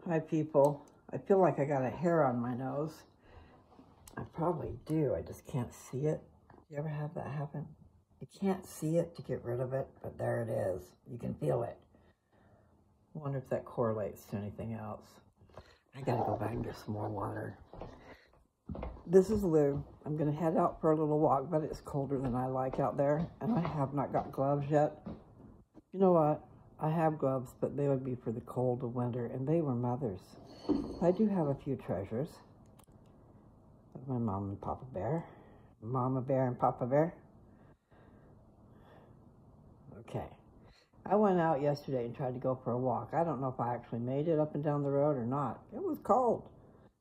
Hi, people. I feel like I got a hair on my nose. I probably do. I just can't see it. You ever have that happen? You can't see it to get rid of it, but there it is. You can feel it. I wonder if that correlates to anything else. I gotta go back and get some more water. This is Lou. I'm gonna head out for a little walk, but it's colder than I like out there, and I have not got gloves yet. You know what? I have gloves, but they would be for the cold of winter, and they were Mother's. I do have a few treasures of my mom and Papa Bear. Mama Bear and Papa Bear. Okay. I went out yesterday and tried to go for a walk. I don't know if I actually made it up and down the road or not. It was cold.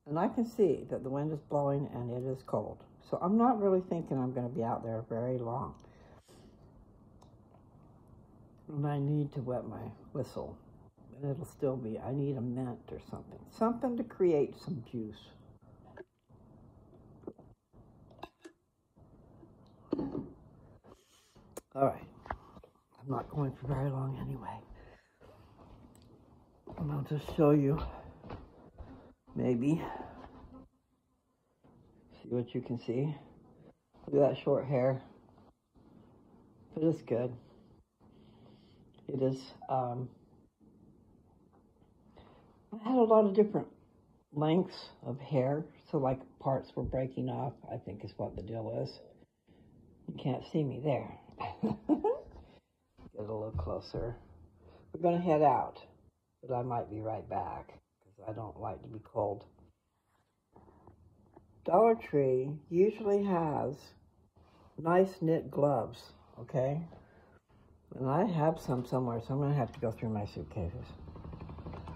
And I can see that the wind is blowing and it is cold. So I'm not really thinking I'm going to be out there very long. And I need to wet my whistle. And it'll still be, I need a mint or something. Something to create some juice. All right. I'm not going for very long anyway. And I'll just show you, maybe. See what you can see. Look at that short hair. But it's good. It is, I had a lot of different lengths of hair. So like parts were breaking off, I think is what the deal is. You can't see me there. Get a little closer. We're going to head out, but I might be right back because I don't like to be cold. Dollar Tree usually has nice knit gloves, okay? And I have some somewhere, so I'm going to have to go through my suitcases.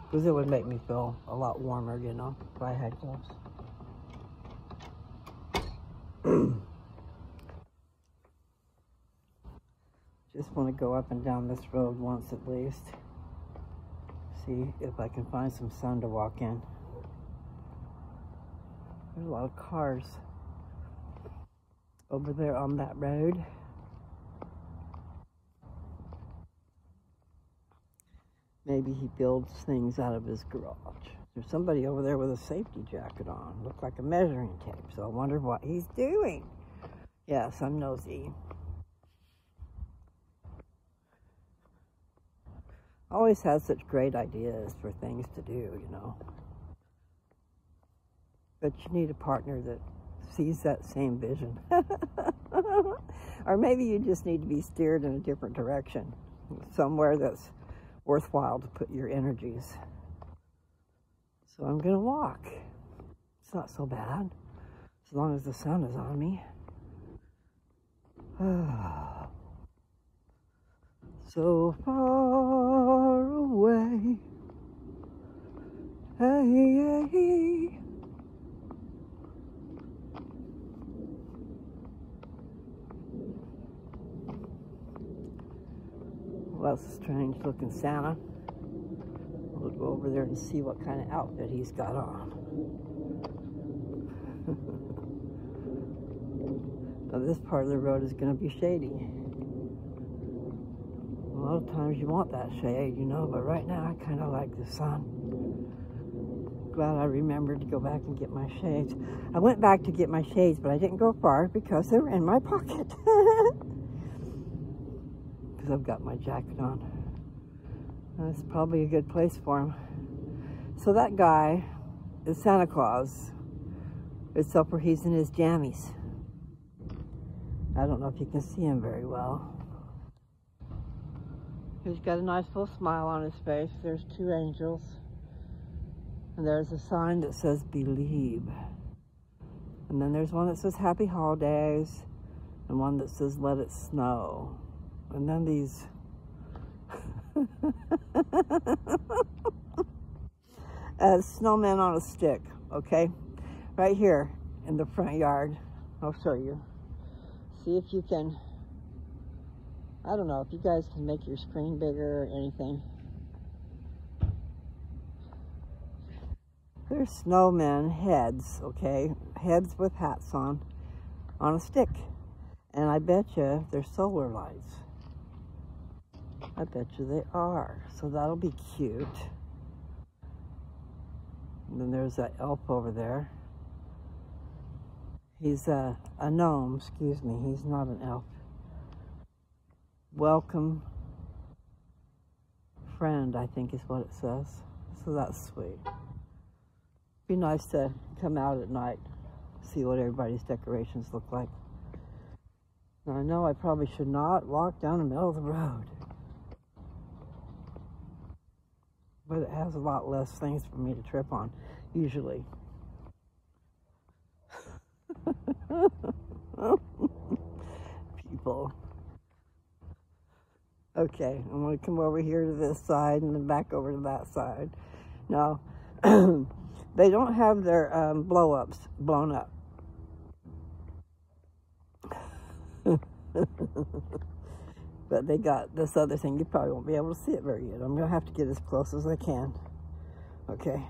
Because it would make me feel a lot warmer, you know, if I had gloves. Just want to go up and down this road once at least. See if I can find some sun to walk in. There's a lot of cars over there on that road. Maybe he builds things out of his garage. There's somebody over there with a safety jacket on. Looked like a measuring tape, so I wonder what he's doing. Yes, I'm nosy. Always has such great ideas for things to do, you know. But you need a partner that sees that same vision. Or maybe you just need to be steered in a different direction. Somewhere that's worthwhile to put your energies. So I'm going to walk. It's not so bad, as long as the sun is on me. So far away. Hey, hey. Well, that's a strange looking Santa. We'll go over there and see what kind of outfit he's got on. Now this part of the road is going to be shady. A lot of times you want that shade, you know, but right now I kind of like the sun. Glad I remembered to go back and get my shades. I went back to get my shades, but I didn't go far because they were in my pocket. Because I've got my jacket on. That's probably a good place for him. So that guy is Santa Claus, except for he's in his jammies. I don't know if you can see him very well. He's got a nice little smile on his face. There's two angels. And there's a sign that says believe. And then there's one that says happy holidays. And one that says let it snow. And then these snowmen on a stick, okay? Right here in the front yard. I'll show you. See if you can, I don't know if you guys can make your screen bigger or anything. There's snowmen heads, okay? Heads with hats on a stick. And I bet you they're solar lights. I bet you they are. So that'll be cute. And then there's that elf over there. He's a gnome, excuse me. He's not an elf. Welcome friend, I think is what it says. So that's sweet. Be nice to come out at night, see what everybody's decorations look like. Now I know I probably should not walk down the middle of the road, but it has a lot less things for me to trip on, usually. People. Okay, I'm going to come over here to this side and then back over to that side. Now, they don't have their blow-ups blown up. But they got this other thing. You probably won't be able to see it very good. I'm going to have to get as close as I can. Okay.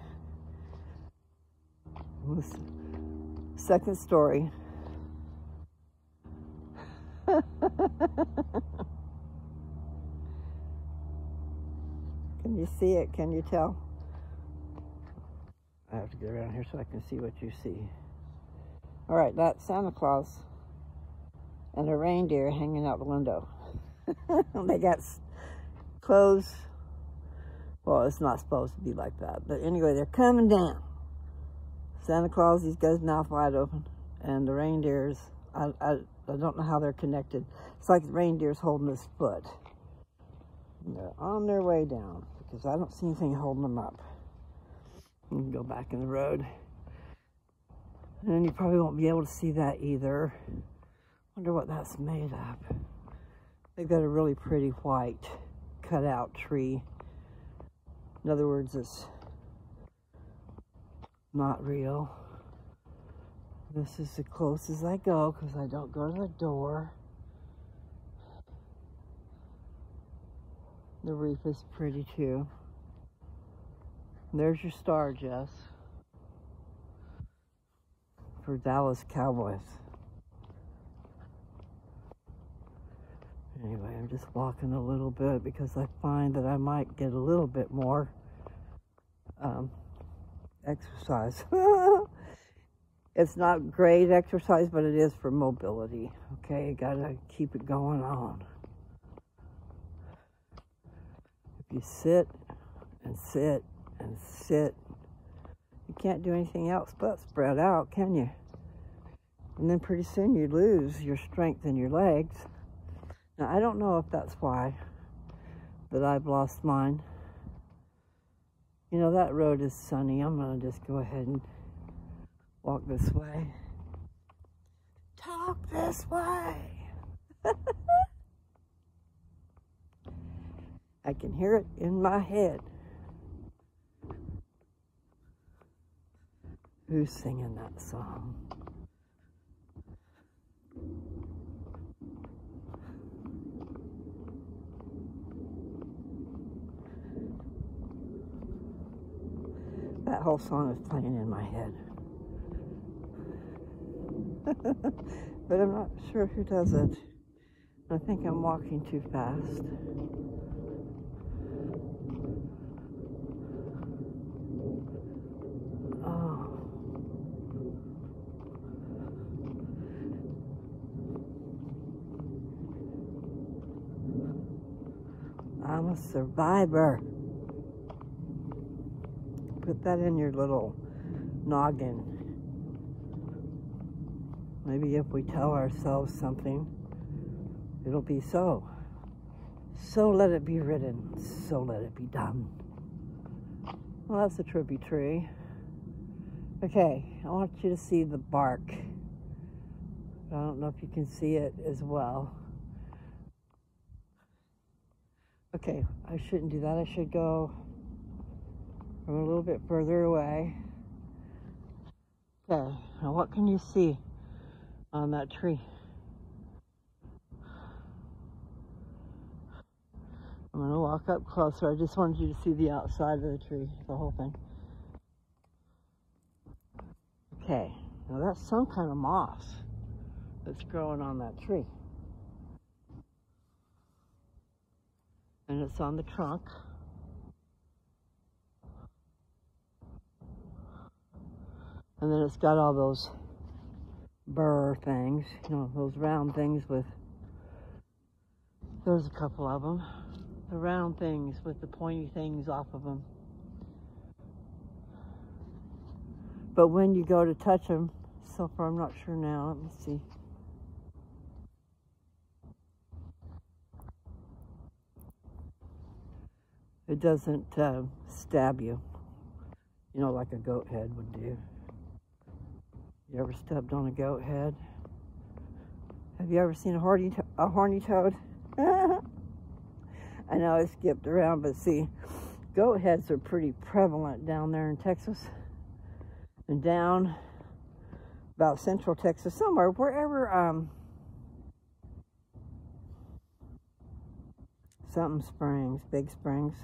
Second story. Can you see it? Can you tell? I have to get around here so I can see what you see. All right, that's Santa Claus and a reindeer hanging out the window. They got clothes. Well, it's not supposed to be like that. But anyway, they're coming down. Santa Claus, he's got his mouth wide open. And the reindeers, I don't know how they're connected. It's like the reindeer's holding his foot. And they're on their way down because I don't see anything holding them up. You can go back in the road. And you probably won't be able to see that either. Wonder what that's made of. They've got a really pretty white cutout tree. In other words, it's not real. This is the closest I go because I don't go to the door. The reef is pretty too. And there's your star, Jess. For Dallas Cowboys. Anyway, I'm just walking a little bit because I find that I might get a little bit more exercise. It's not great exercise, but it is for mobility. Okay, you gotta keep it going on. If you sit and sit and sit, you can't do anything else but spread out, can you? And then pretty soon you lose your strength in your legs. Now, I don't know if that's why that I've lost mine. You know, that road is sunny. I'm going to just go ahead and walk this way. Talk this way. I can hear it in my head. Who's singing that song? That whole song is playing in my head. But I'm not sure who does it. I think I'm walking too fast. Oh. I'm a survivor. Put that in your little noggin. Maybe if we tell ourselves something, it'll be so. So let it be written. So let it be done. Well, that's a trippy tree. Okay, I want you to see the bark. I don't know if you can see it as well. Okay, I shouldn't do that. I should go from a little bit further away. Okay, now what can you see on that tree? I'm going to walk up closer. I just wanted you to see the outside of the tree, the whole thing. Okay, now that's some kind of moss that's growing on that tree. And it's on the trunk. And then it's got all those burr things, you know, those round things with, there's a couple of them, the round things with the pointy things off of them. But when you go to touch them, so far I'm not sure now, let me see. It doesn't stab you, you know, like a goat head would do. You ever stepped on a goat head? Have you ever seen a horny toad? I know I skipped around, but see, goat heads are pretty prevalent down there in Texas. And down about central Texas, somewhere, wherever, something Springs, Big Springs,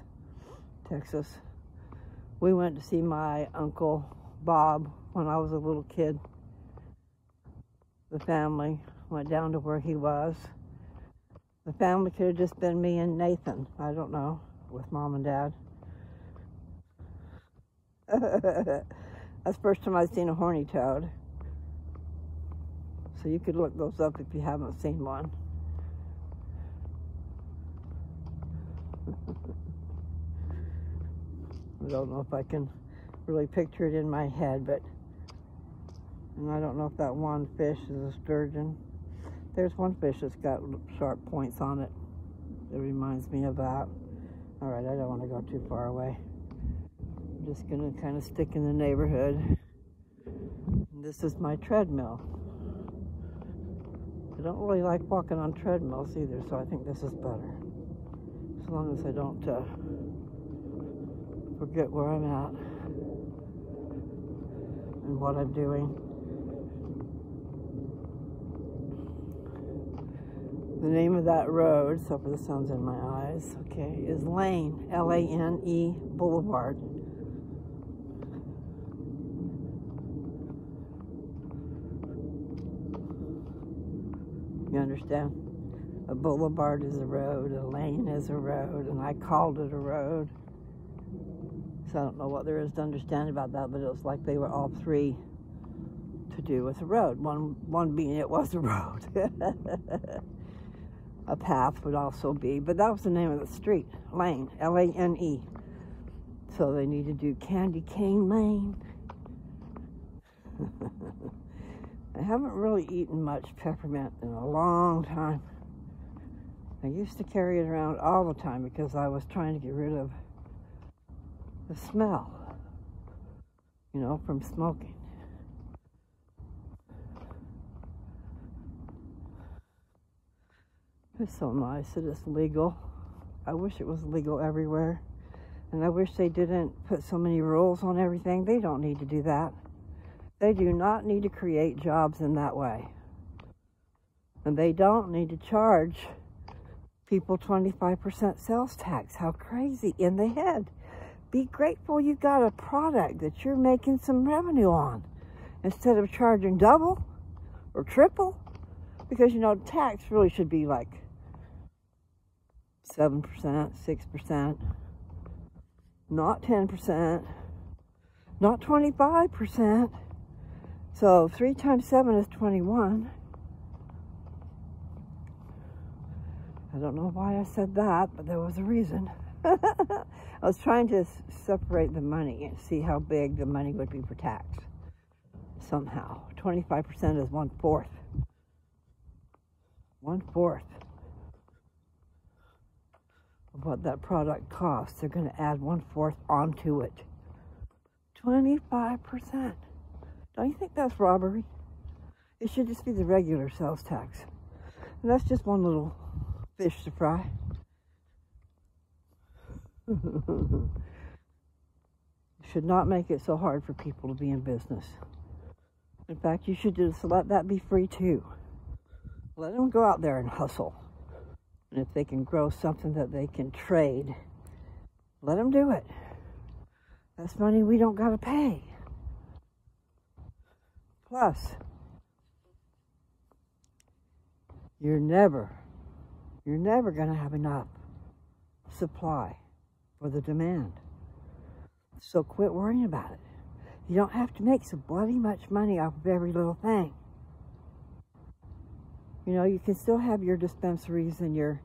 Texas. We went to see my Uncle Bob when I was a little kid. The family went down to where he was. The family could have just been me and Nathan, I don't know, with Mom and Dad. That's the first time I've seen a horny toad. So you could look those up if you haven't seen one. I don't know if I can really picture it in my head, but, and I don't know if that one fish is a sturgeon. There's one fish that's got sharp points on it. It reminds me of that. All right, I don't want to go too far away. I'm just gonna kind of stick in the neighborhood. And this is my treadmill. I don't really like walking on treadmills either, so I think this is better. As long as I don't forget where I'm at and what I'm doing. The name of that road, so for the sun's in my eyes, okay, is Lane, L-A-N-E Boulevard. You understand? A boulevard is a road, a lane is a road, and I called it a road. So I don't know what there is to understand about that, but it was like they were all three to do with a road. One being it was a road. A path would also be, but that was the name of the street, Lane, L-A-N-E. So they need to do Candy Cane Lane. I haven't really eaten much peppermint in a long time. I used to carry it around all the time because I was trying to get rid of the smell, you know, from smoking. It's so nice that it's legal. I wish it was legal everywhere. And I wish they didn't put so many rules on everything. They don't need to do that. They do not need to create jobs in that way. And they don't need to charge people 25% sales tax. How crazy in the head. Be grateful you got a product that you're making some revenue on instead of charging double or triple. Because, you know, tax really should be like 7%, 6%, not 10%, not 25%. So 3 times 7 is 21. I don't know why I said that, but there was a reason. I was trying to separate the money and see how big the money would be for tax. Somehow. 25% is 1/4. 1/4 of what that product costs. They're going to add 1/4 onto it. 25%. Don't you think that's robbery? It should just be the regular sales tax. And that's just one little fish to fry. Should not make it so hard for people to be in business. In fact, you should just let that be free too. Let them go out there and hustle. And if they can grow something that they can trade, let them do it. That's money we don't got to pay. Plus, you're never going to have enough supply for the demand. So quit worrying about it. You don't have to make so bloody much money off of every little thing. You know, you can still have your dispensaries and your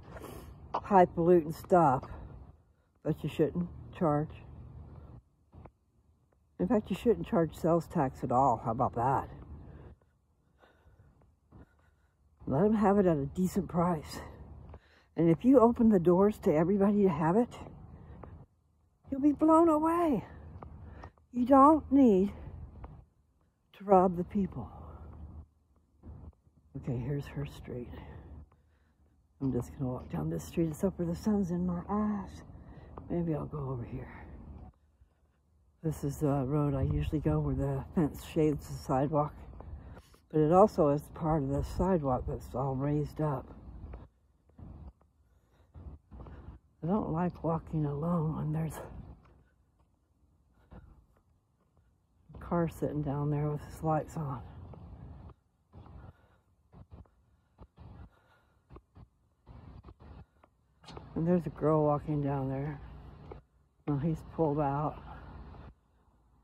high-pollutant stuff, but you shouldn't charge. In fact, you shouldn't charge sales tax at all. How about that? Let them have it at a decent price. And if you open the doors to everybody to have it, you'll be blown away. You don't need to rob the people. Okay, here's her street. I'm just gonna walk down this street. It's up where the sun's in my eyes. Maybe I'll go over here. This is the road I usually go where the fence shades the sidewalk. But it also is part of the sidewalk that's all raised up. I don't like walking alone when there's a car sitting down there with his lights on. And there's a girl walking down there. Well, he's pulled out.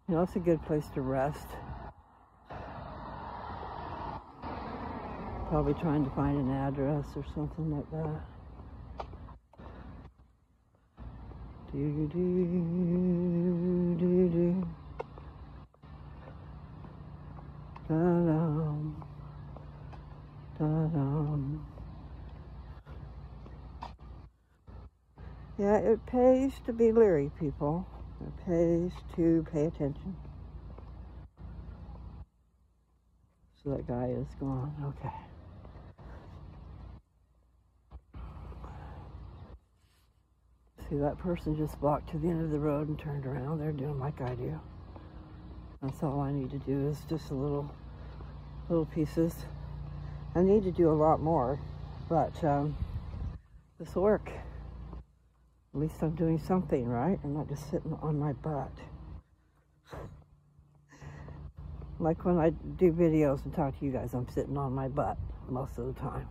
You know, it's a good place to rest. Probably trying to find an address or something like that. Do do do do. Da-dum. Da-dum. Yeah, it pays to be leery, people. It pays to pay attention. So that guy is gone. Okay. See, that person just walked to the end of the road and turned around. They're doing like I do. That's all I need to do is just a little pieces. I need to do a lot more, but this will work. At least I'm doing something, right? I'm not just sitting on my butt. Like when I do videos and talk to you guys, I'm sitting on my butt most of the time.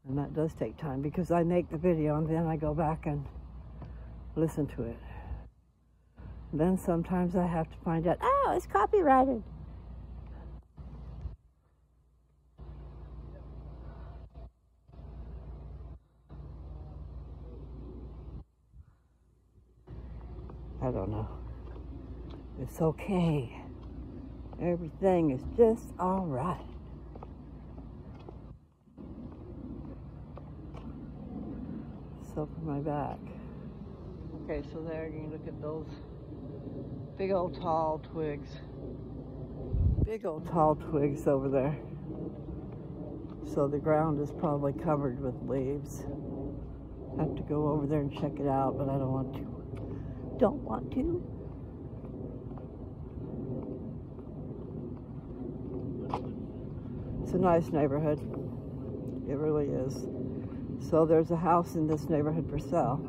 And that does take time because I make the video and then I go back and listen to it. And then sometimes I have to find out, oh, it's copyrighted. I don't know. It's okay. Everything is just all right. So for my back. Okay, so there you can look at those big old tall twigs. Big old tall twigs over there. So the ground is probably covered with leaves. I have to go over there and check it out, but I don't want to. Don't want to. It's a nice neighborhood. It really is. So there's a house in this neighborhood for sale.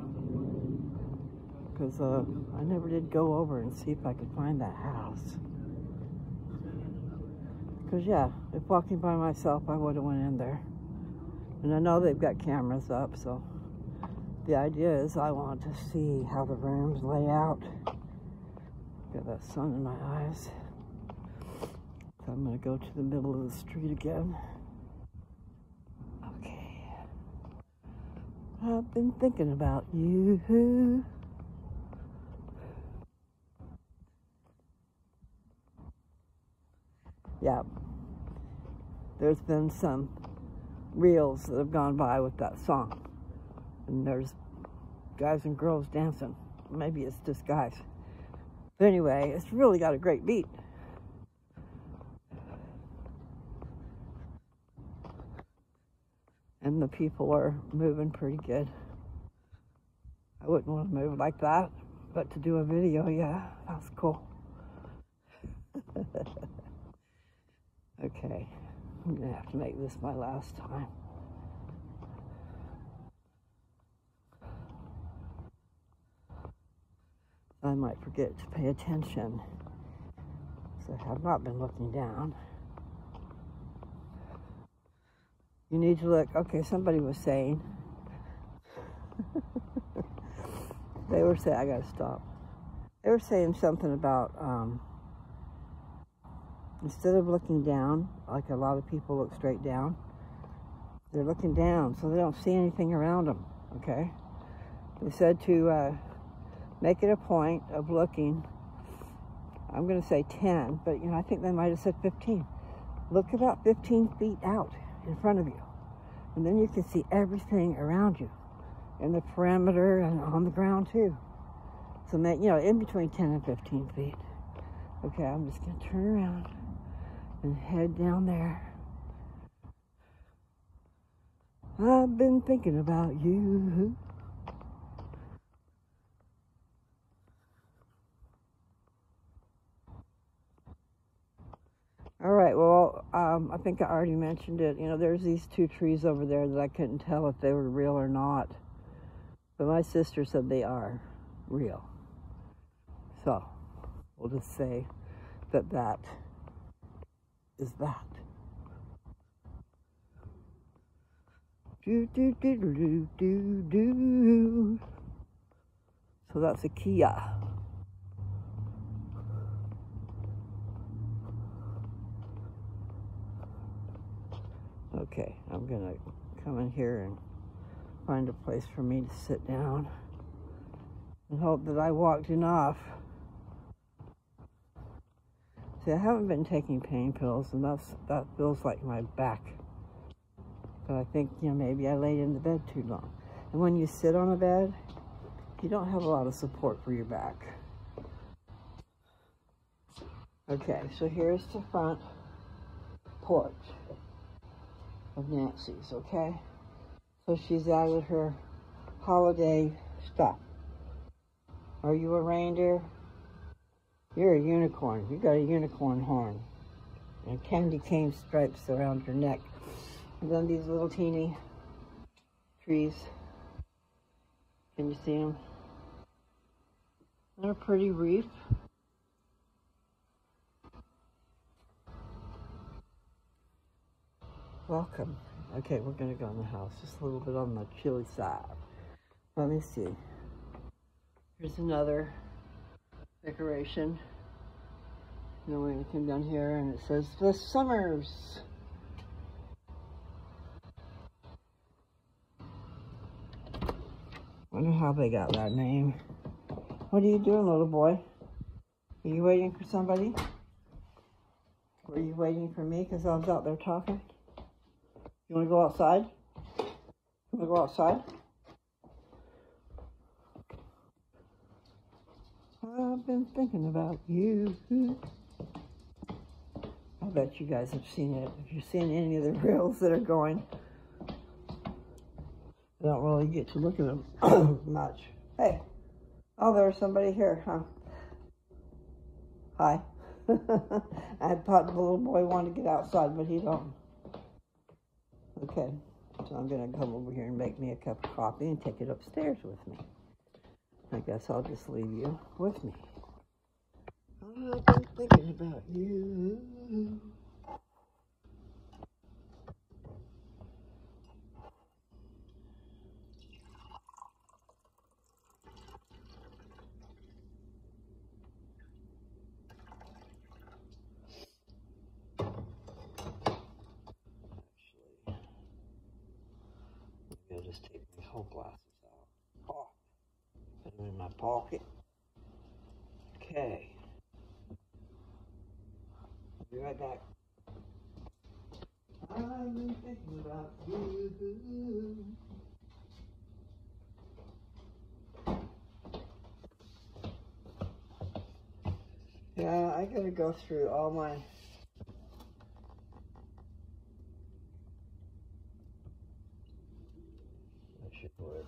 Because I never did go over and see if I could find that house. Because yeah, if walking by myself, I would have went in there. And I know they've got cameras up, so the idea is I want to see how the rooms lay out. Got that sun in my eyes. So I'm going to go to the middle of the street again. Okay. I've been thinking about you. Yeah. There's been some reels that have gone by with that song. And there's guys and girls dancing. Maybe it's just guys. But anyway, it's really got a great beat. And the people are moving pretty good. I wouldn't want to move like that, but to do a video, yeah, that's cool. Okay, I'm gonna have to make this my last time. I might forget to pay attention, so I have not been looking down. You need to look. Okay, somebody was saying, they were saying, I gotta stop. They were saying something about instead of looking down, like a lot of people look straight down, they're looking down, so they don't see anything around them, okay? They said to make it a point of looking, I'm going to say 10, but I think they might have said 15. Look about 15 feet out in front of you, and then you can see everything around you, in the perimeter and on the ground too. So, in between 10 and 15 feet. Okay, I'm just going to turn around and head down there. I've been thinking about you. All right, well, I think I already mentioned it. There's these 2 trees over there that I couldn't tell if they were real or not. But my sister said they are real. So, we'll just say that that is that. Do, do, do, do, do, do. So that's a Kia. Okay, I'm gonna come in here and find a place for me to sit down and hope that I walked enough. See, I haven't been taking pain pills, and that feels like my back. But I think, maybe I laid in the bed too long. And when you sit on a bed, you don't have a lot of support for your back. Okay, so here's the front porch of Nancy's, okay? So she's added her holiday stuff. Are you a reindeer? You're a unicorn. You got a unicorn horn. And candy cane stripes around your neck. And then these little teeny trees. Can you see them? They're a pretty wreath. Welcome. Okay, we're going to go in the house. Just a little bit on the chilly side. Let me see. Here's another decoration. And then we're going to come down here and it says The Summers. Wonder how they got that name. What are you doing, little boy? Are you waiting for somebody? Were you waiting for me because I was out there talking? You want to go outside? You want to go outside? I've been thinking about you. I bet you guys have seen it. If you've seen any of the reels that are going, I don't really get to look at them much. Hey. Oh, there's somebody here, huh? Hi. I thought the little boy wanted to get outside, but he don't. Okay, so I'm going to come over here and make me a cup of coffee and take it upstairs with me. I guess I'll just leave you with me. I've been thinking about you. I'll just take my whole glasses out. Oh, put them in my pocket. Okay. I'll be right back. I've been thinking about you. Yeah, I gotta go through all my... That should work.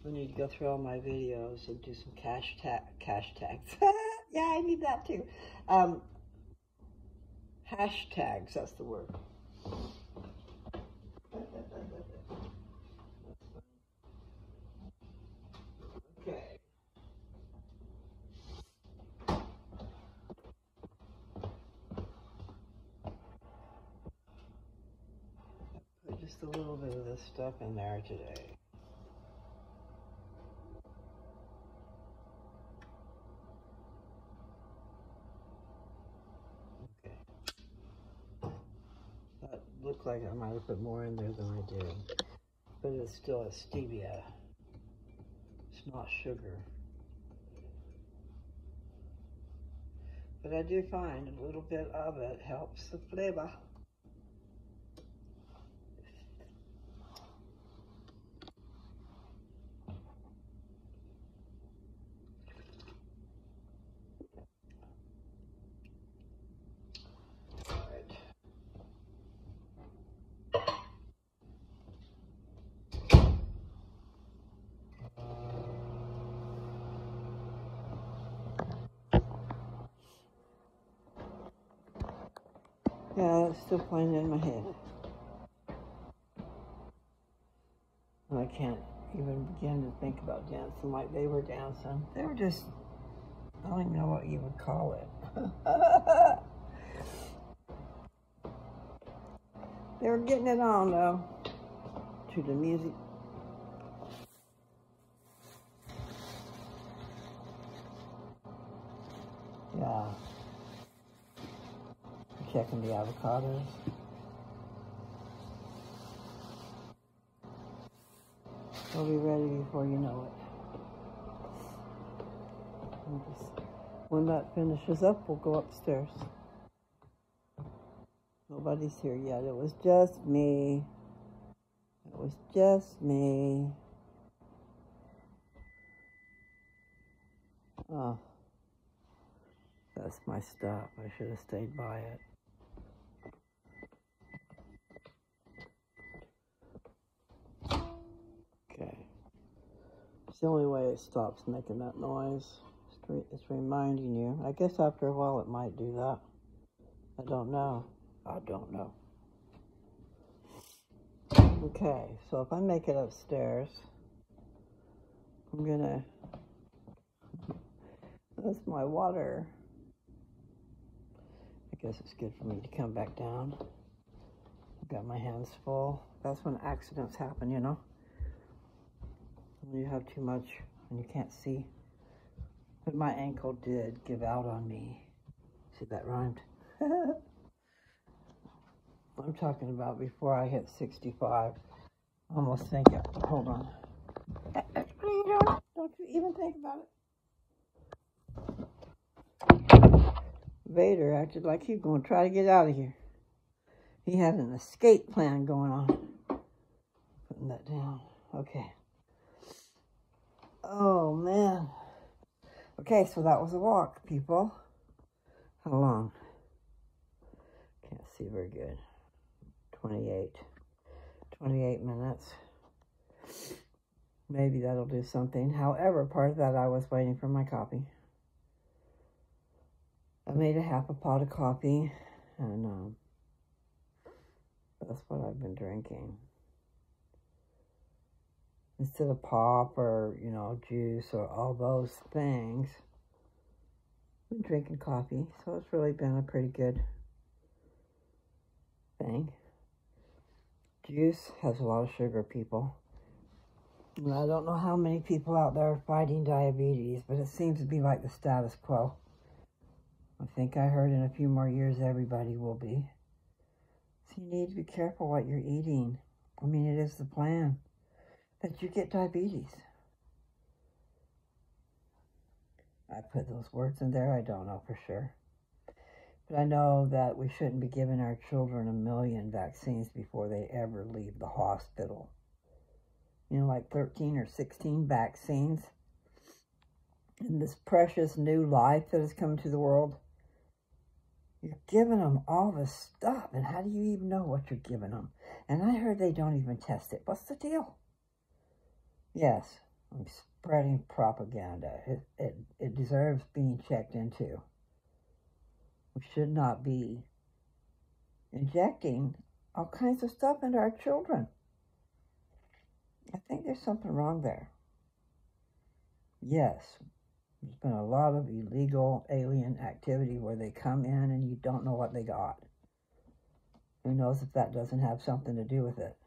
I need to go through all my videos and do some cash tags. Yeah, I need that too. Hashtags, that's the word. Okay. Put just a little bit of this stuff in there today. looked like I might have put more in there than I did. But it's still a stevia. It's not sugar. But I do find a little bit of it helps the flavor. Yeah, it's still playing in my head. And I can't even begin to think about dancing like they were dancing. They were just, I don't even know what you would call it. They were getting it on, though, to the music. Yeah. Checking the avocados. They'll be ready before you know it. When that finishes up, we'll go upstairs. Nobody's here yet. It was just me. It was just me. Oh, that's my stop. I should have stayed by it. Okay. It's the only way it stops making that noise. It's reminding you. I guess after a while it might do that. I don't know. I don't know. Okay, so if I make it upstairs, I'm gonna, that's my water. I guess it's good for me to come back down. I've got my hands full. That's when accidents happen, you know? When you have too much and you can't see. But my ankle did give out on me. See, that rhymed. I'm talking about before I hit 65. Almost thinking, hold on. What are you doing? Don't you even think about it. Vader acted like he was going to try to get out of here. He had an escape plan going on. Putting that down. Okay. Oh, man. Okay, so that was a walk, people. How long? Can't see very good. 28 minutes. Maybe that'll do something. However, part of that I was waiting for my coffee. I made a half a pot of coffee, and that's what I've been drinking. Instead of pop or, you know, juice or all those things, I've been drinking coffee, so it's really been a pretty good thing. Juice has a lot of sugar, people. And I don't know how many people out there are fighting diabetes, but it seems to be like the status quo. I think I heard in a few more years everybody will be. So you need to be careful what you're eating. I mean, it is the plan that you get diabetes. I put those words in there, I don't know for sure. But I know that we shouldn't be giving our children 1 million vaccines before they ever leave the hospital. You know, like 13 or 16 vaccines. In this precious new life that has come to the world. You're giving them all this stuff, and how do you even know what you're giving them? And I heard they don't even test it. What's the deal? Yes, I'm spreading propaganda. It deserves being checked into. We should not be injecting all kinds of stuff into our children. I think there's something wrong there. Yes, there's been a lot of illegal alien activity where they come in and you don't know what they got. Who knows if that doesn't have something to do with it.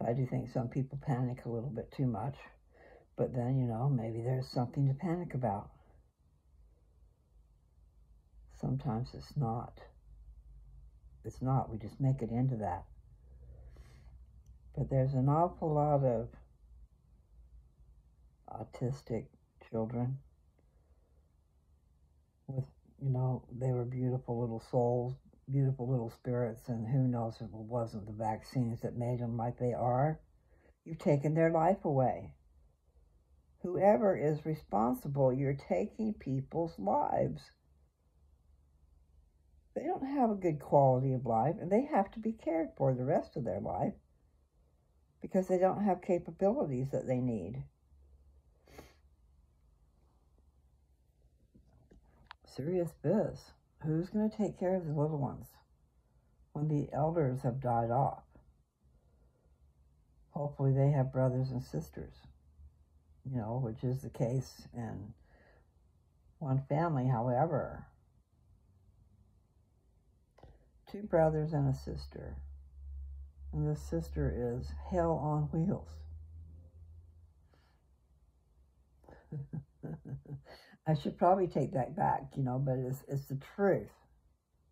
I do think some people panic a little bit too much. But then, you know, maybe there's something to panic about. Sometimes it's not. It's not. We just make it into that. But there's an awful lot of autistic children with, they were beautiful little souls, beautiful little spirits, and who knows if it wasn't the vaccines that made them like they are. You've taken their life away. Whoever is responsible, you're taking people's lives. They don't have a good quality of life, and they have to be cared for the rest of their life because they don't have capabilities that they need. Serious biz. Who's going to take care of the little ones when the elders have died off? Hopefully they have brothers and sisters, which is the case in one family. However, 2 brothers and a sister, and the sister is hell on wheels. I should probably take that back, but it's the truth.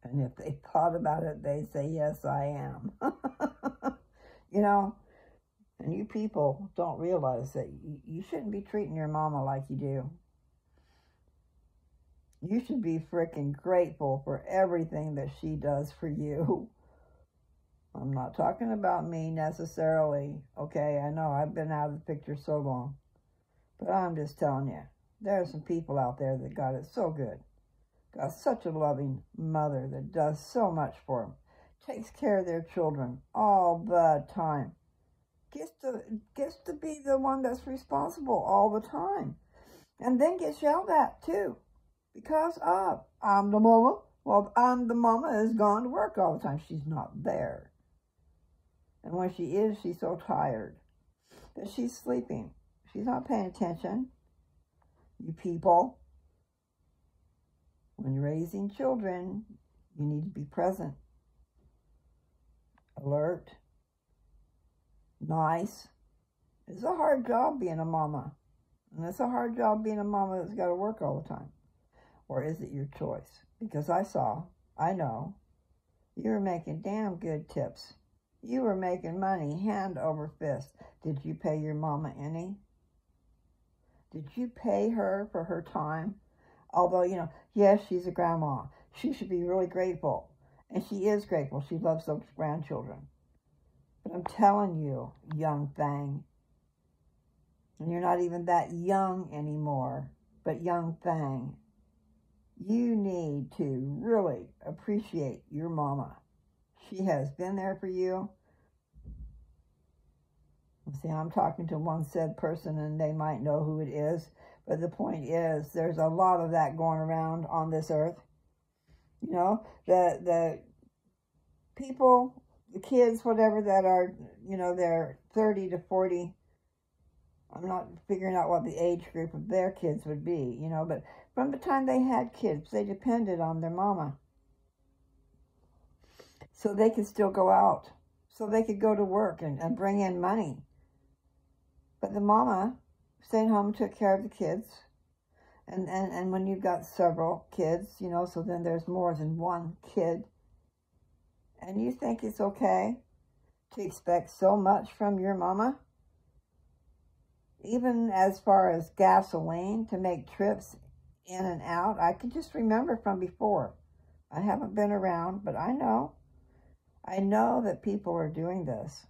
And if they thought about it, they'd say, yes, I am. And you people don't realize that you shouldn't be treating your mama like you do. You should be freaking grateful for everything that she does for you. I'm not talking about me necessarily, okay? I know I've been out of the picture so long. But I'm just telling you, there are some people out there that got it so good. Got such a loving mother that does so much for them. Takes care of their children all the time. Gets to be the one that's responsible all the time. And then gets yelled at, too. Because of, I'm the mama. Well, I'm the mama is gone to work all the time. She's not there. And when she is, she's so tired that she's sleeping. She's not paying attention. You people, when you're raising children, you need to be present, alert, nice. It's a hard job being a mama. And it's a hard job being a mama that's got to work all the time. Or is it your choice? Because I know, you were making damn good tips. You were making money hand over fist. Did you pay your mama any? Did you pay her for her time? Although, yes, she's a grandma. She should be really grateful. And she is grateful. She loves those grandchildren. But I'm telling you, young thing, and you're not even that young anymore, but young thing, you need to really appreciate your mama. She has been there for you. See, I'm talking to one said person, and they might know who it is. But the point is, there's a lot of that going around on this earth. The people, the kids, whatever, that are, they're 30 to 40. I'm not figuring out what the age group of their kids would be, but from the time they had kids, they depended on their mama. So they could still go out. So they could go to work and bring in money. But the mama stayed home and took care of the kids. And when you've got several kids, so then there's more than one kid. And you think it's okay to expect so much from your mama? Even as far as gasoline to make trips in and out. I can just remember from before. I haven't been around, but I know. I know that people are doing this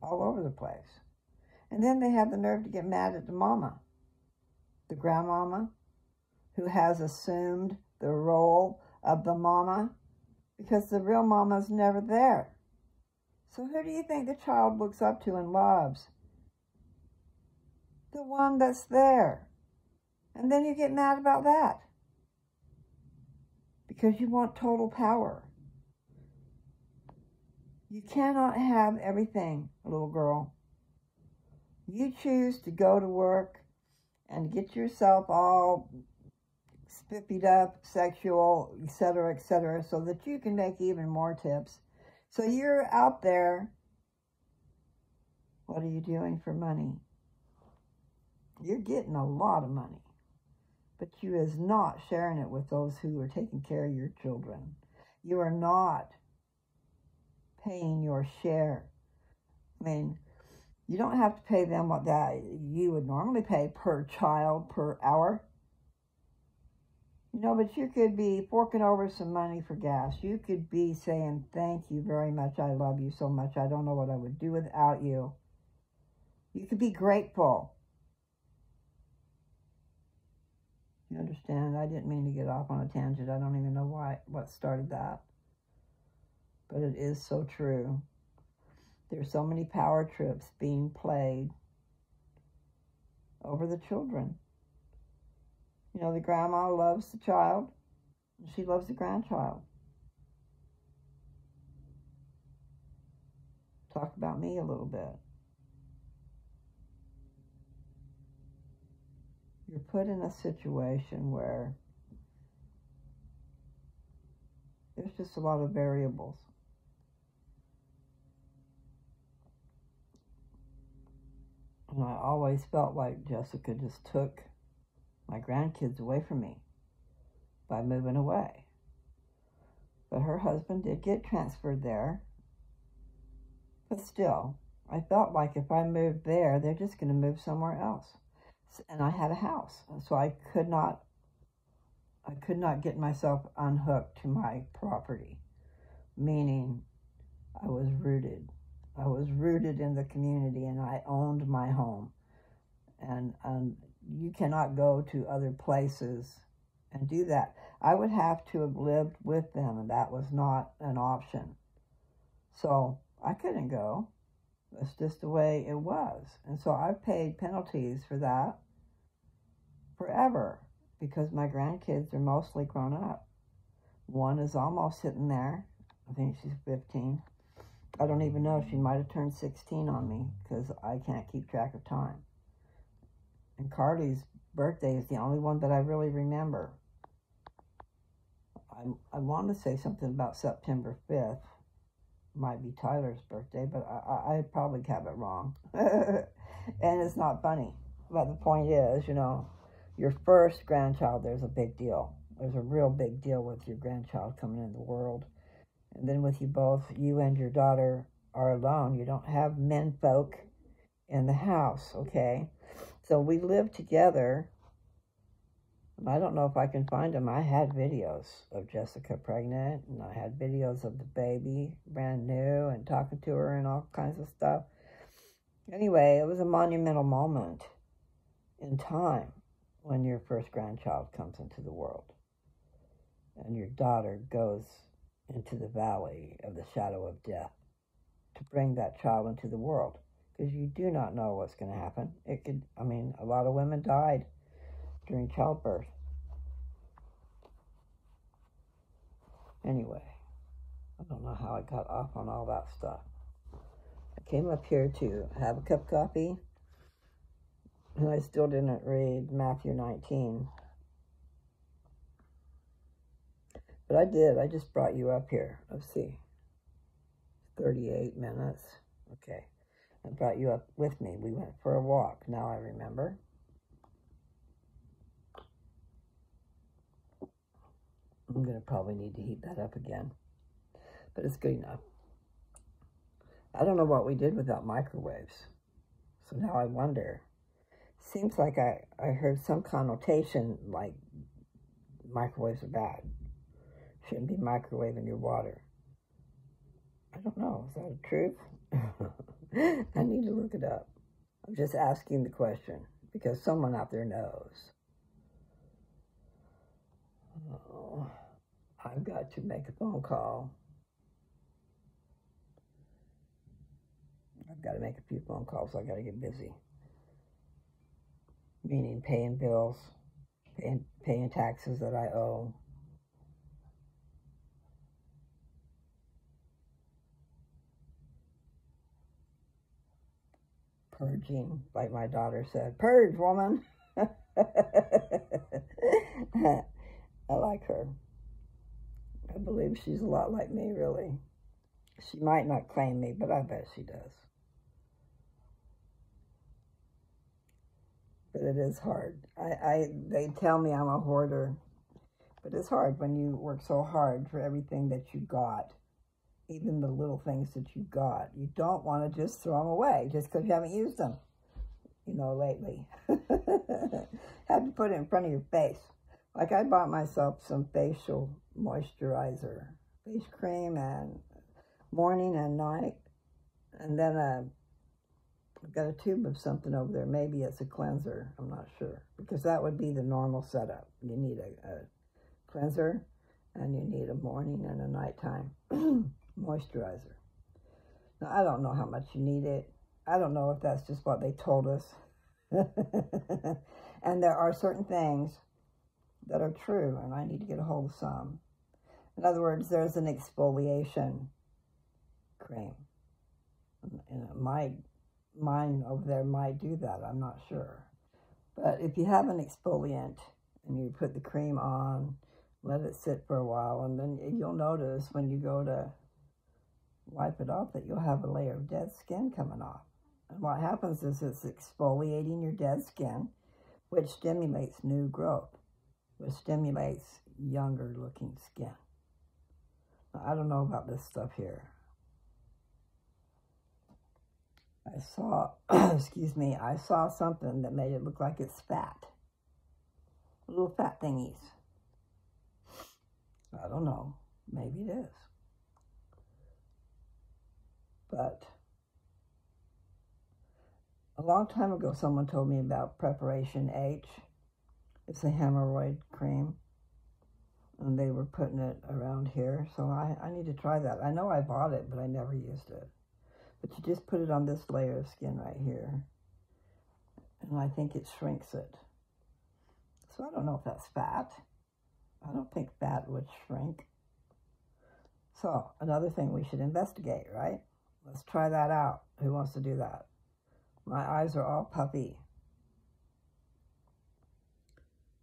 all over the place. And then they have the nerve to get mad at the mama, the grandmama, who has assumed the role of the mama because the real mama's never there. So who do you think the child looks up to and loves? The one that's there. And then you get mad about that because you want total power. You cannot have everything, little girl. You choose to go to work and get yourself all spiffied up, sexual, etc., so that you can make even more tips. So you're out there. What are you doing for money? You're getting a lot of money, but you is not sharing it with those who are taking care of your children. You are not paying your share. I mean, you don't have to pay them what that you would normally pay per child per hour. You know, but you could be forking over some money for gas. You could be saying, thank you very much. I love you so much. I don't know what I would do without you. You could be grateful. You understand? I didn't mean to get off on a tangent. I don't even know what started that. But it is so true. There's so many power trips being played over the children. You know, the grandma loves the child, and she loves the grandchild. Talk about me a little bit. You're put in a situation where there's just a lot of variables. And I always felt like Jessica just took my grandkids away from me by moving away. But her husband did get transferred there. But still, I felt like if I moved there, they're just going to move somewhere else. And I had a house, so I could not get myself unhooked to my property, meaning I was rooted. I was rooted in the community, and I owned my home. And you cannot go to other places and do that. I would have to have lived with them, and that was not an option. So I couldn't go. That's just the way it was. And so I've paid penalties for that forever because my grandkids are mostly grown up. One is almost sitting there. I think she's 15. I don't even know. She might have turned 16 on me because I can't keep track of time. And Carly's birthday is the only one that I really remember. I want to say something about September 5th. Might be Tyler's birthday, but I probably have it wrong. And it's not funny. But the point is, you know, your first grandchild, there's a big deal. There's a real big deal with your grandchild coming into the world. And then with you both, you and your daughter are alone. You don't have men folk in the house, okay? So we lived together. I don't know if I can find them. I had videos of Jessica pregnant, and I had videos of the baby, brand new, and talking to her and all kinds of stuff. Anyway, it was a monumental moment in time when your first grandchild comes into the world and your daughter goes into the valley of the shadow of death to bring that child into the world, because you do not know what's going to happen. A lot of women died during childbirth. Anyway, I don't know how I got off on all that stuff. I came up here to have a cup of coffee, and I still didn't read Matthew 19. But I did. I just brought you up here. Let's see. 38 minutes. Okay. I brought you up with me. We went for a walk. Now I remember. I'm going to probably need to heat that up again. But it's good enough. I don't know what we did without microwaves. So now I wonder. Seems like I heard some connotation like microwaves are bad. Shouldn't be microwaving your water. I don't know. Is that the truth? I need to look it up. I'm just asking the question because someone out there knows. Oh, I've got to make a phone call. I've got to make a few phone calls. I got to get busy. Meaning paying bills, paying taxes that I owe. Purging, like my daughter said. Purge, woman. I like her. I believe she's a lot like me, really. She might not claim me, but I bet she does. But it is hard. They tell me I'm a hoarder, but it's hard when you work so hard for everything that you got. even the little things that you've got. You don't want to just throw them away just because you haven't used them, lately. Have to put it in front of your face. Like I bought myself some facial moisturizer, face cream, and morning and night. And then I've got a tube of something over there. Maybe it's a cleanser. I'm not sure. Because that would be the normal setup. You need a cleanser, and you need a morning and a nighttime moisturizer. Now, I don't know how much you need it. I don't know if that's just what they told us. And there are certain things that are true, and I need to get a hold of some. In other words, there's an exfoliation cream. Mine over there might do that. I'm not sure. But if you have an exfoliant and you put the cream on, let it sit for a while, and then you'll notice when you go to wipe it off that you'll have a layer of dead skin coming off. And what happens is it's exfoliating your dead skin, which stimulates new growth, which stimulates younger looking skin. Now, I don't know about this stuff here. I saw, excuse me, I saw something that made it look like it's fat. Little fat thingies. I don't know. Maybe it is. But a long time ago, someone told me about Preparation H. It's a hemorrhoid cream. And they were putting it around here. So I need to try that. I know I bought it, but I never used it. But you just put it on this layer of skin right here. And I think it shrinks it. So I don't know if that's fat. I don't think fat would shrink. So another thing we should investigate, right? Let's try that out. Who wants to do that? My eyes are all puffy.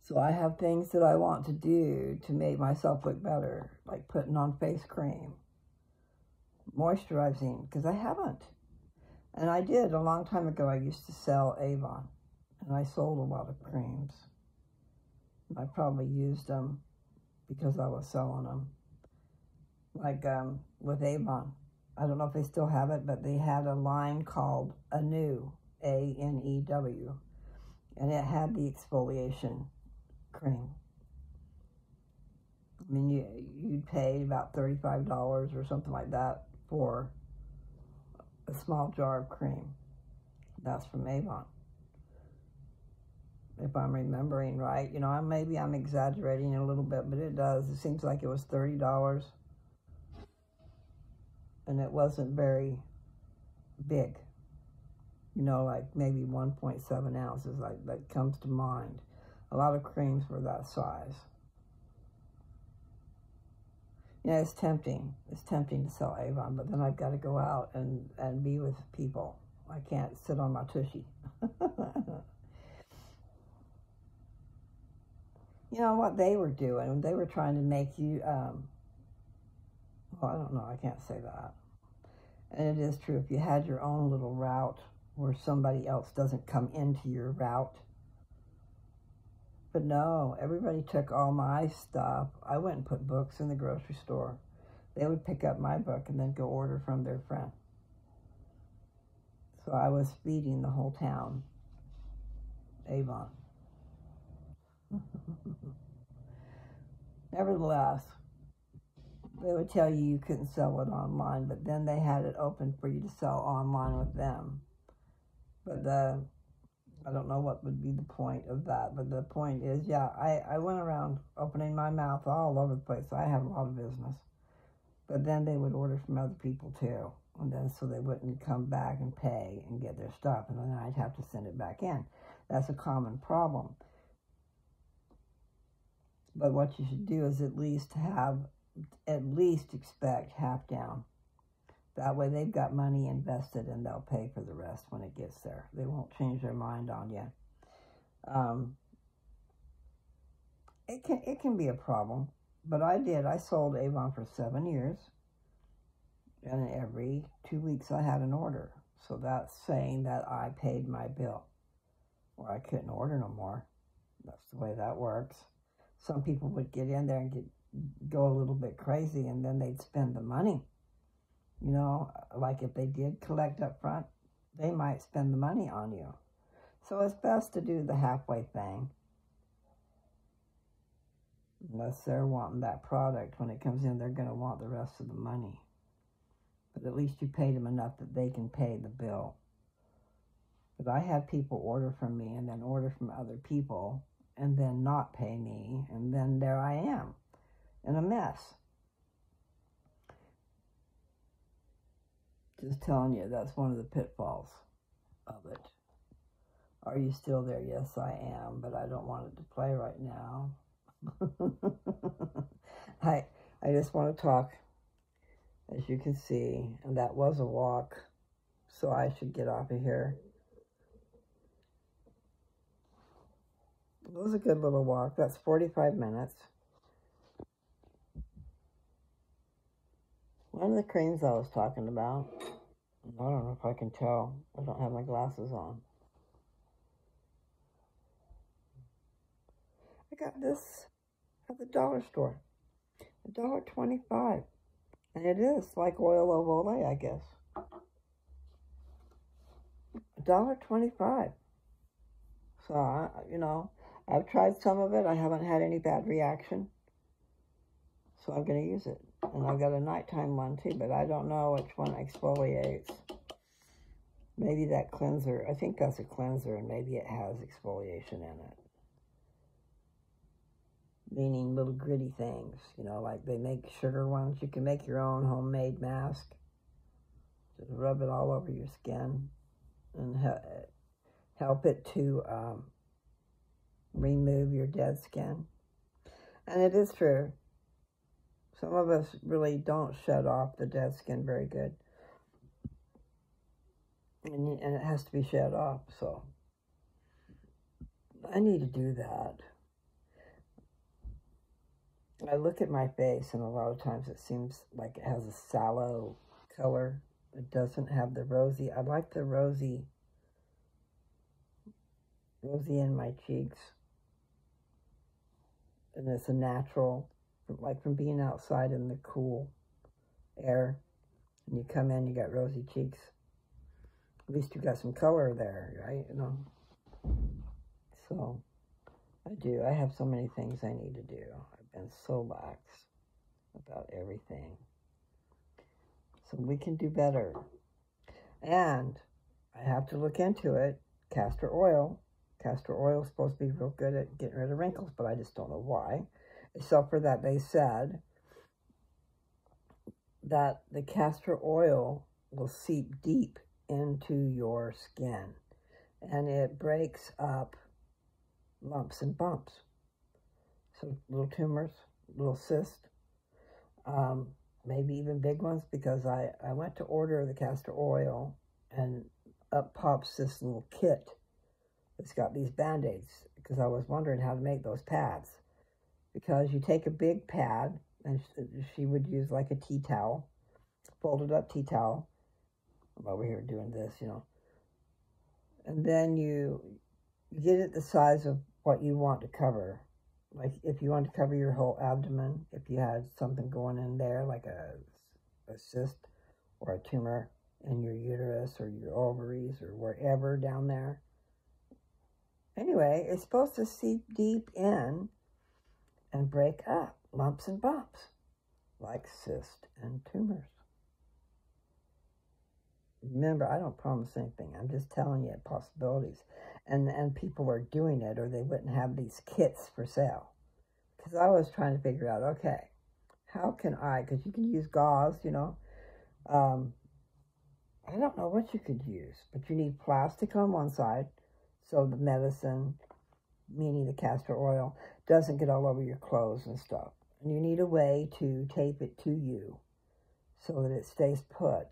So I have things that I want to do to make myself look better, like putting on face cream, moisturizing, because I haven't. And I did a long time ago. I used to sell Avon, and I sold a lot of creams. I probably used them because I was selling them. Like with Avon. I don't know if they still have it, but they had a line called Anew, A-N-E-W, and it had the exfoliation cream. I mean, you'd pay about $35 or something like that for a small jar of cream. That's from Avon. If I'm remembering right. Maybe I'm exaggerating a little bit, but it does. It seems like it was $30. And it wasn't very big. Like maybe 1.7 ounces, like that comes to mind. A lot of creams were that size. It's tempting. It's tempting to sell Avon, but then I've got to go out and be with people. I can't sit on my tushy. What they were doing, they were trying to make you, well, I don't know, I can't say that. And it is true, if you had your own little route where somebody else doesn't come into your route. But no, everybody took all my stuff. I went and put books in the grocery store. They would pick up my book and then go order from their friend. So I was feeding the whole town Avon. Nevertheless, they would tell you couldn't sell it online, but then they had it open for you to sell online with them. But I don't know what would be the point of that, but the point is, yeah, I went around opening my mouth all over the place. I have a lot of business. But then they would order from other people too. And then so they wouldn't come back and pay and get their stuff, and then I'd have to send it back in. That's a common problem. But what you should do is at least expect half down. That way they've got money invested and they'll pay for the rest when it gets there. They won't change their mind on you. It can be a problem, but I sold Avon for 7 years, and every 2 weeks I had an order. So that's saying that I paid my bill, or I couldn't order no more. That's the way that works. Some people would get in there and go a little bit crazy, and then they'd spend the money. You know, like if they did collect up front, they might spend the money on you. So it's best to do the halfway thing. Unless they're wanting that product. When it comes in, they're going to want the rest of the money. But at least you paid them enough that they can pay the bill. But I had people order from me and then order from other people and then not pay me. And then there I am in a mess. Just telling you, that's one of the pitfalls of it. Are you still there? Yes, I am, but I don't want it to play right now. I just want to talk, as you can see, and that was a walk, so I should get off of here. It was a good little walk. That's 45 minutes. One of the creams I was talking about, I don't know if I can tell. I don't have my glasses on. I got this at the dollar store. $1.25. And it is like oil of Olay, I guess. $1.25. So, you know, I've tried some of it. I haven't had any bad reaction. So I'm going to use it. And I've got a nighttime one too, but I don't know which one exfoliates. Maybe that cleanser, I think that's a cleanser, and maybe it has exfoliation in it. Meaning little gritty things, you know, like they make sugar ones. You can make your own homemade mask. Just rub it all over your skin and help it to remove your dead skin. And it is true. Some of us really don't shut off the dead skin very good. And it has to be shed off, so I need to do that. I look at my face, and a lot of times it seems like it has a sallow color. It doesn't have the rosy. I like the rosy in my cheeks. And it's a natural, like from being outside in the cool air. And you come in, you got rosy cheeks. At least you got some color there, right? You know. So I do. I have so many things I need to do. I've been so lax about everything. So we can do better. And I have to look into it. Castor oil. Castor oil is supposed to be real good at getting rid of wrinkles, but I just don't know why. Except for that they said that the castor oil will seep deep into your skin. And it breaks up lumps and bumps. So little tumors, little cysts, maybe even big ones, because I went to order the castor oil and up pops this little kit. It's got these Band-Aids, because I was wondering how to make those pads. Because you take a big pad, and she would use like a tea towel, folded up tea towel. I'm over here doing this, you know. And then you get it the size of what you want to cover. Like if you want to cover your whole abdomen, if you had something going in there, like a cyst or a tumor in your uterus or your ovaries or wherever down there. Anyway, it's supposed to seep deep in and break up lumps and bumps, like cysts and tumors. Remember, I don't promise anything. I'm just telling you possibilities. And people are doing it, or they wouldn't have these kits for sale. Because I was trying to figure out, okay, how can I, because you can use gauze, you know. I don't know what you could use, but you need plastic on one side, so the medicine, meaning the castor oil, doesn't get all over your clothes and stuff. And you need a way to tape it to you so that it stays put.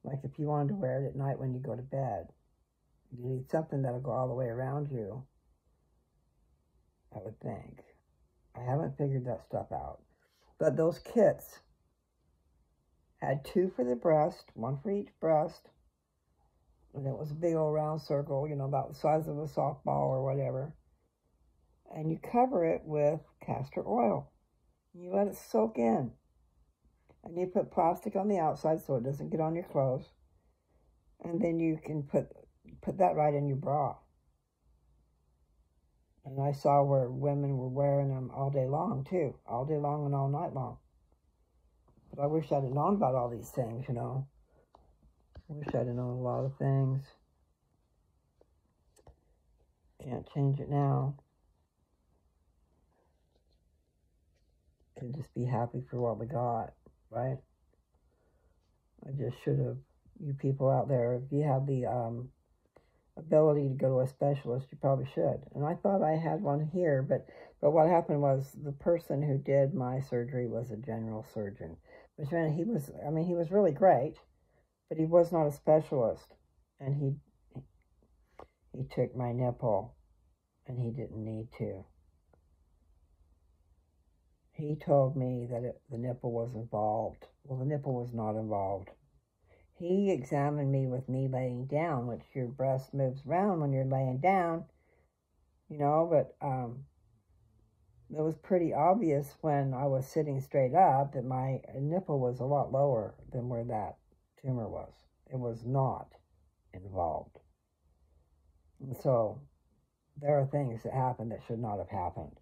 Like if you wanted to wear it at night when you go to bed, you need something that'll go all the way around you, I would think. I haven't figured that stuff out. But those kits had 2 for the breast, 1 for each breast. And it was a big old round circle, you know, about the size of a softball or whatever. And you cover it with castor oil. You let it soak in. And you put plastic on the outside so it doesn't get on your clothes. And then you can put that right in your bra. And I saw where women were wearing them all day long, too. All day long and all night long. But I wish I'd have known about all these things, you know. I wish I'd have known a lot of things. Can't change it now. Can just be happy for what we got, right? I just should have, you people out there, if you have the ability to go to a specialist, you probably should. And I thought I had one here, but what happened was the person who did my surgery was a general surgeon. Which meant he was really great, but he was not a specialist. And he took my nipple, and he didn't need to. He told me that the nipple was involved. Well, the nipple was not involved. He examined me with me laying down, which your breast moves around when you're laying down, you know, but it was pretty obvious when I was sitting straight up that my nipple was a lot lower than where that tumor was. It was not involved. And so there are things that happen that should not have happened.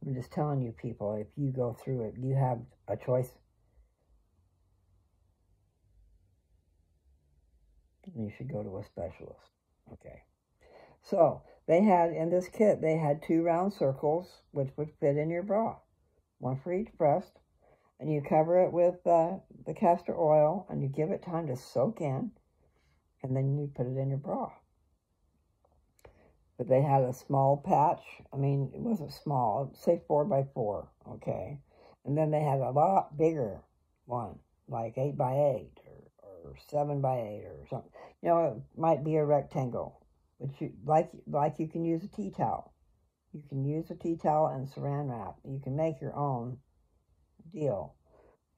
I'm just telling you people, if you go through it, you have a choice. And you should go to a specialist. Okay. So they had, in this kit, they had 2 round circles, which would fit in your bra. One for each breast. And you cover it with the castor oil, and you give it time to soak in. And then you put it in your bra. But they had a small patch. I mean, it wasn't small. Say 4 by 4, okay? And then they had a lot bigger one, like 8 by 8 or 7 by 8 or something. You know, it might be a rectangle, but like you can use a tea towel. You can use a tea towel and saran wrap. You can make your own deal.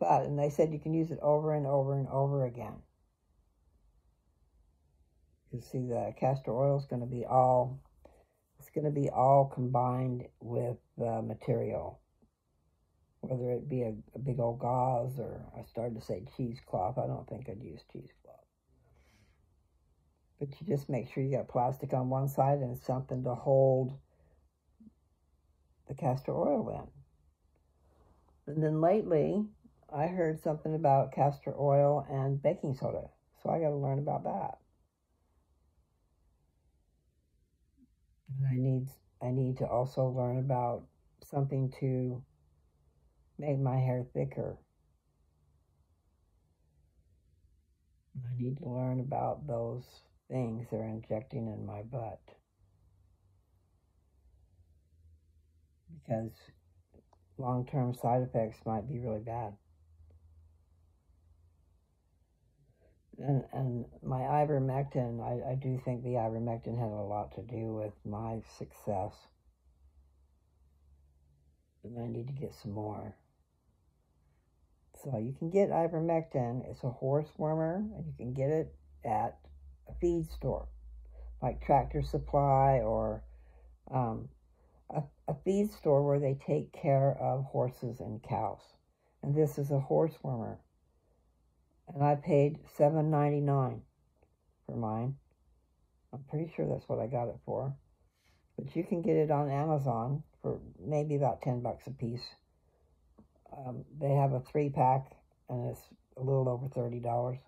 And they said you can use it over and over and over again. You see, the castor oil is going to be all... It's going to be all combined with the material, whether it be a big old gauze or, I started to say cheesecloth. I don't think I'd use cheesecloth. But you just make sure you got plastic on one side and something to hold the castor oil in. And then lately, I heard something about castor oil and baking soda, so I got to learn about that. And I need to also learn about something to make my hair thicker. And I need to learn about those things they're injecting in my butt. Because long-term side effects might be really bad. And my ivermectin, I do think the ivermectin had a lot to do with my success. And I need to get some more. So you can get ivermectin. It's a horse wormer, and you can get it at a feed store, like Tractor Supply or a feed store where they take care of horses and cows. And this is a horse wormer. And I paid $7.99 for mine. I'm pretty sure that's what I got it for. But you can get it on Amazon for maybe about $10 a piece. They have a 3-pack, and it's a little over $30.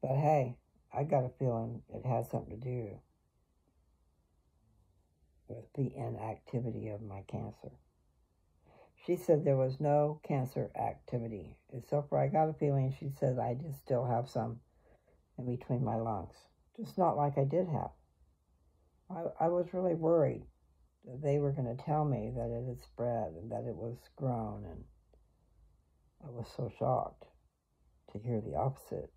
But hey, I got a feeling it has something to do with the inactivity of my cancer. She said there was no cancer activity. And so far, I got a feeling she said I just still have some in between my lungs. Just not like I did have. I was really worried that they were going to tell me that it had spread and that it was grown. And I was so shocked to hear the opposite.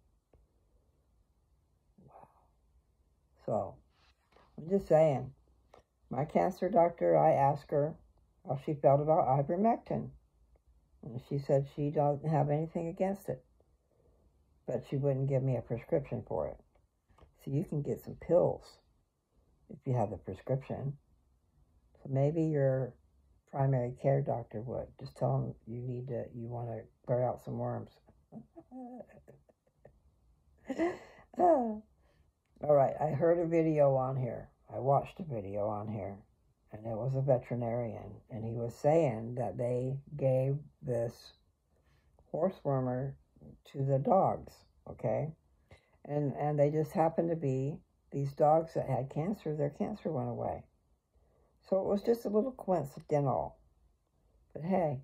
Wow. So, I'm just saying, my cancer doctor, I asked her how she felt about ivermectin. And she said she doesn't have anything against it. But she wouldn't give me a prescription for it. So you can get some pills if you have the prescription. So maybe your primary care doctor would. Just tell them you want to clear out some worms. All right, I heard a video on here. I watched a video on here, and it was a veterinarian, and he was saying that they gave this horse wormer to the dogs, okay? And they just happened to be these dogs that had cancer. Their cancer went away. So it was just a little coincidental. But hey,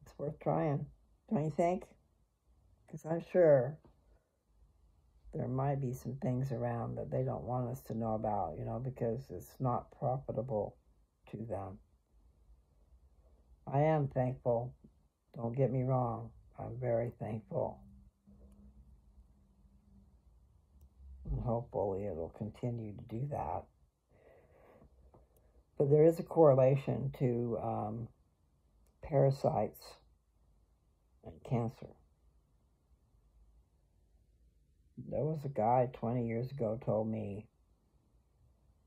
it's worth trying, don't you think? Because I'm sure there might be some things around that they don't want us to know about, you know, because it's not profitable to them. I am thankful. Don't get me wrong. I'm very thankful. And hopefully it'll continue to do that. But there is a correlation to parasites and cancer. There was a guy 20 years ago told me,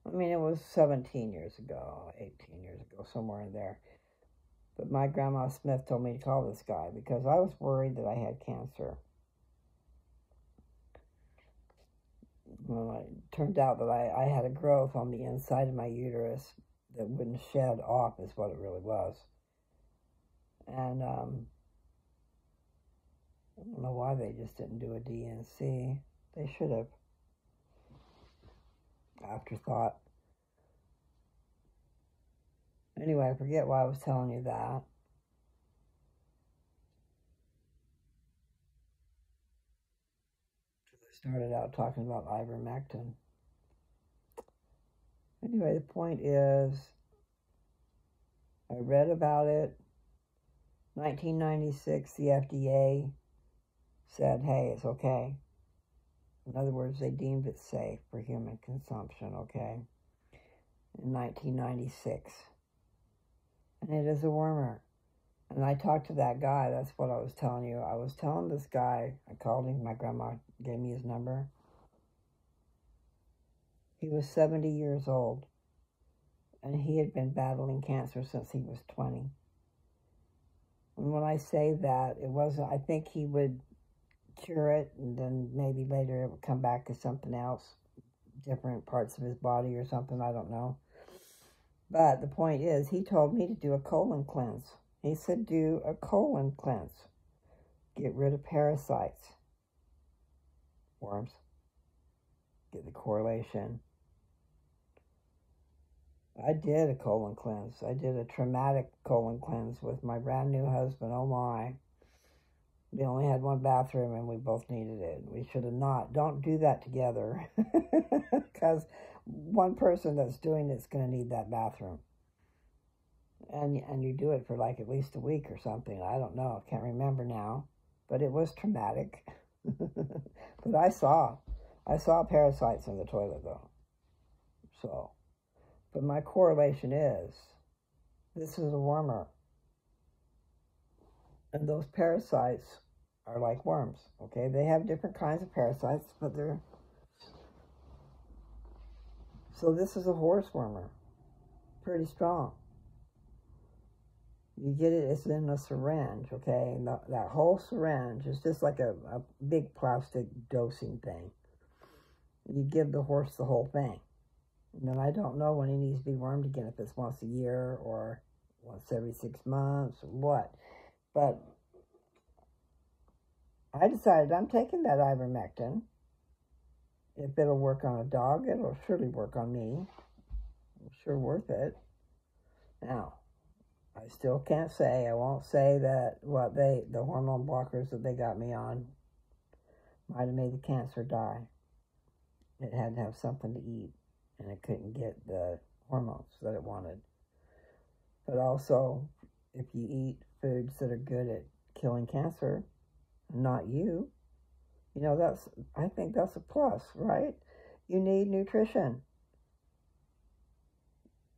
I mean, it was 17 years ago, 18 years ago, somewhere in there. But my grandma Smith told me to call this guy because I was worried that I had cancer. Well, it turned out that I had a growth on the inside of my uterus that wouldn't shed off, is what it really was. And I don't know why they just didn't do a D&C. They should have. Afterthought. Anyway, I forget why I was telling you that. I started out talking about ivermectin. Anyway, the point is, I read about it. 1996, the FDA said, hey, it's okay. In other words, they deemed it safe for human consumption, okay? In 1996. And it is a wormer. And I talked to that guy, that's what I was telling you. I was telling this guy, I called him, my grandma gave me his number. He was 70 years old. And he had been battling cancer since he was 20. And when I say that, it wasn't, I think he would cure it, and then maybe later it would come back as something else, different parts of his body or something, I don't know. But the point is, he told me to do a colon cleanse. He said, do a colon cleanse. Get rid of parasites. Worms. Get the correlation. I did a colon cleanse. I did a traumatic colon cleanse with my brand new husband. Oh my. We only had one bathroom and we both needed it. We should have not. Don't do that together. Because one person that's doing it's going to need that bathroom. And you do it for like at least a week or something. I don't know. I can't remember now. But it was traumatic. But I saw parasites in the toilet though. So. But my correlation is, this is a wormer. And those parasites are like worms, okay? They have different kinds of parasites, but they're... So this is a horse wormer. Pretty strong. You get it, it's in a syringe, okay? And that whole syringe is just like a big plastic dosing thing. You give the horse the whole thing. And then I don't know when he needs to be wormed again, if it's once a year or once every 6 months or what. But I decided I'm taking that ivermectin. If it'll work on a dog, it'll surely work on me. It's sure worth it. Now, I still can't say, I won't say that the hormone blockers that they got me on might have made the cancer die. It had to have something to eat. And it couldn't get the hormones that it wanted. But also, if you eat foods that are good at killing cancer, not you, you know, I think that's a plus, right? You need nutrition.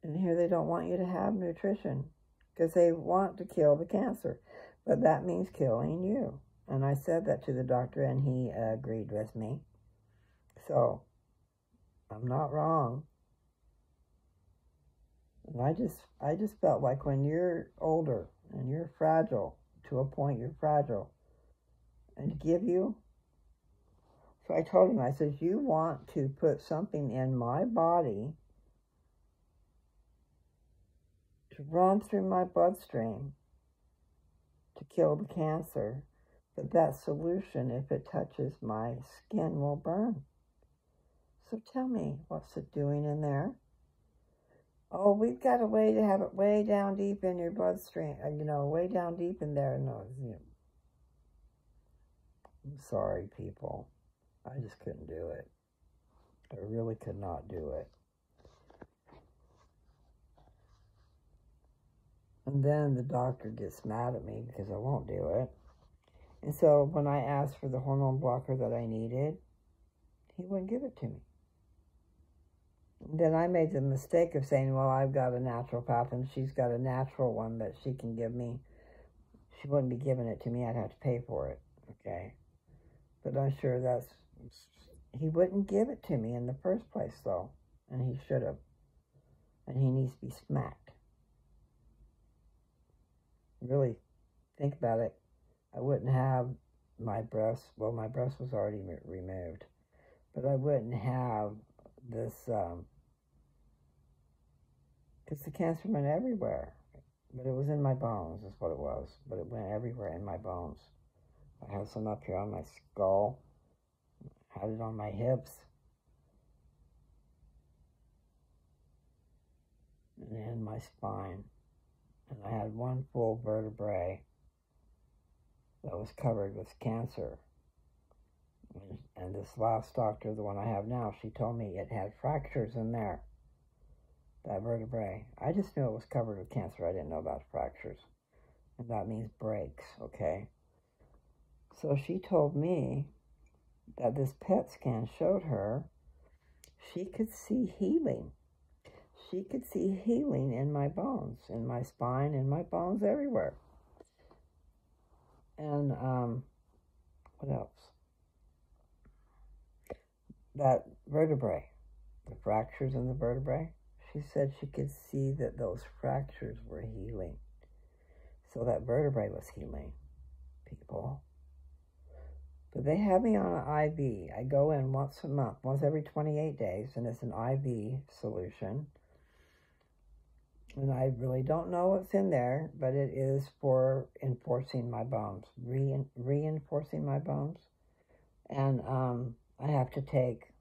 And here they don't want you to have nutrition because they want to kill the cancer. But that means killing you. And I said that to the doctor and he agreed with me. So, I'm not wrong. And And I just felt like when you're older and you're fragile, to a point you're fragile, and to give you. So I told him, I said, you want to put something in my body to run through my bloodstream to kill the cancer, but that solution, if it touches my skin, will burn. So tell me, what's it doing in there? Oh, we've got a way to have it way down deep in your bloodstream, way down deep in there. No, I'm sorry, people. I just couldn't do it. I really could not do it. And then the doctor gets mad at me because I won't do it. And so when I asked for the hormone blocker that I needed, he wouldn't give it to me. Then I made the mistake of saying, well, I've got a naturopath and she's got a natural one that she can give me. She wouldn't be giving it to me. I'd have to pay for it. Okay. But I'm sure he wouldn't give it to me in the first place, though. And he should have. And he needs to be smacked. Really think about it. I wouldn't have my breast. Well, my breast was already removed. But I wouldn't have this, because the cancer went everywhere. But it was in my bones, is what it was. But it went everywhere in my bones. I had some up here on my skull. I had it on my hips. And in my spine. And I had one full vertebrae that was covered with cancer. And this last doctor, the one I have now, she told me it had fractures in there, that vertebrae. I just knew it was covered with cancer. I didn't know about fractures. And that means breaks, okay? So she told me that this PET scan showed her she could see healing. She could see healing in my bones, in my spine, in my bones, everywhere. And what else? That vertebrae, the fractures in the vertebrae, she said she could see that those fractures were healing. So that vertebrae was healing, people. But they have me on an IV. I go in once a month, once every 28 days, and it's an IV solution. And I really don't know what's in there, but it is for enforcing my bones, reinforcing my bones. And I have to take,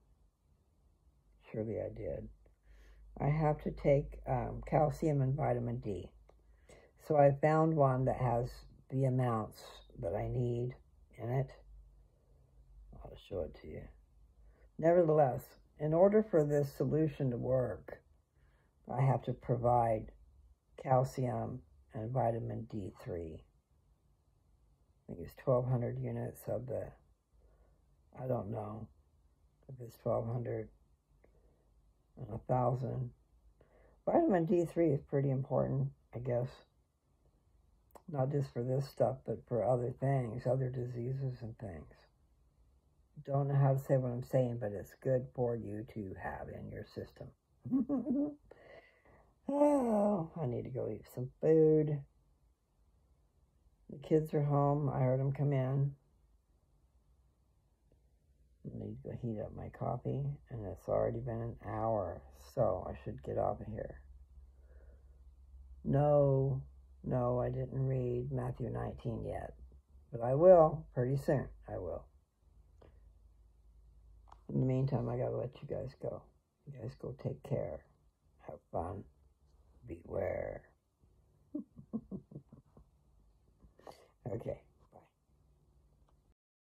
surely I did, I have to take calcium and vitamin D. So I found one that has the amounts that I need in it. I'll show it to you. Nevertheless, in order for this solution to work, I have to provide calcium and vitamin D3. I think it's 1,200 units of the, I don't know if it's 1,200 and 1,000. Vitamin D3 is pretty important, I guess. Not just for this stuff, but for other things, other diseases and things. Don't know how to say what I'm saying, but it's good for you to have in your system. Oh, I need to go eat some food. The kids are home. I heard them come in. I need to go heat up my coffee, and it's already been an hour, so I should get off of here. No, I didn't read Matthew 19 yet, but I will pretty soon. I will. In the meantime, I gotta let you guys go. You guys go take care. Have fun. Beware.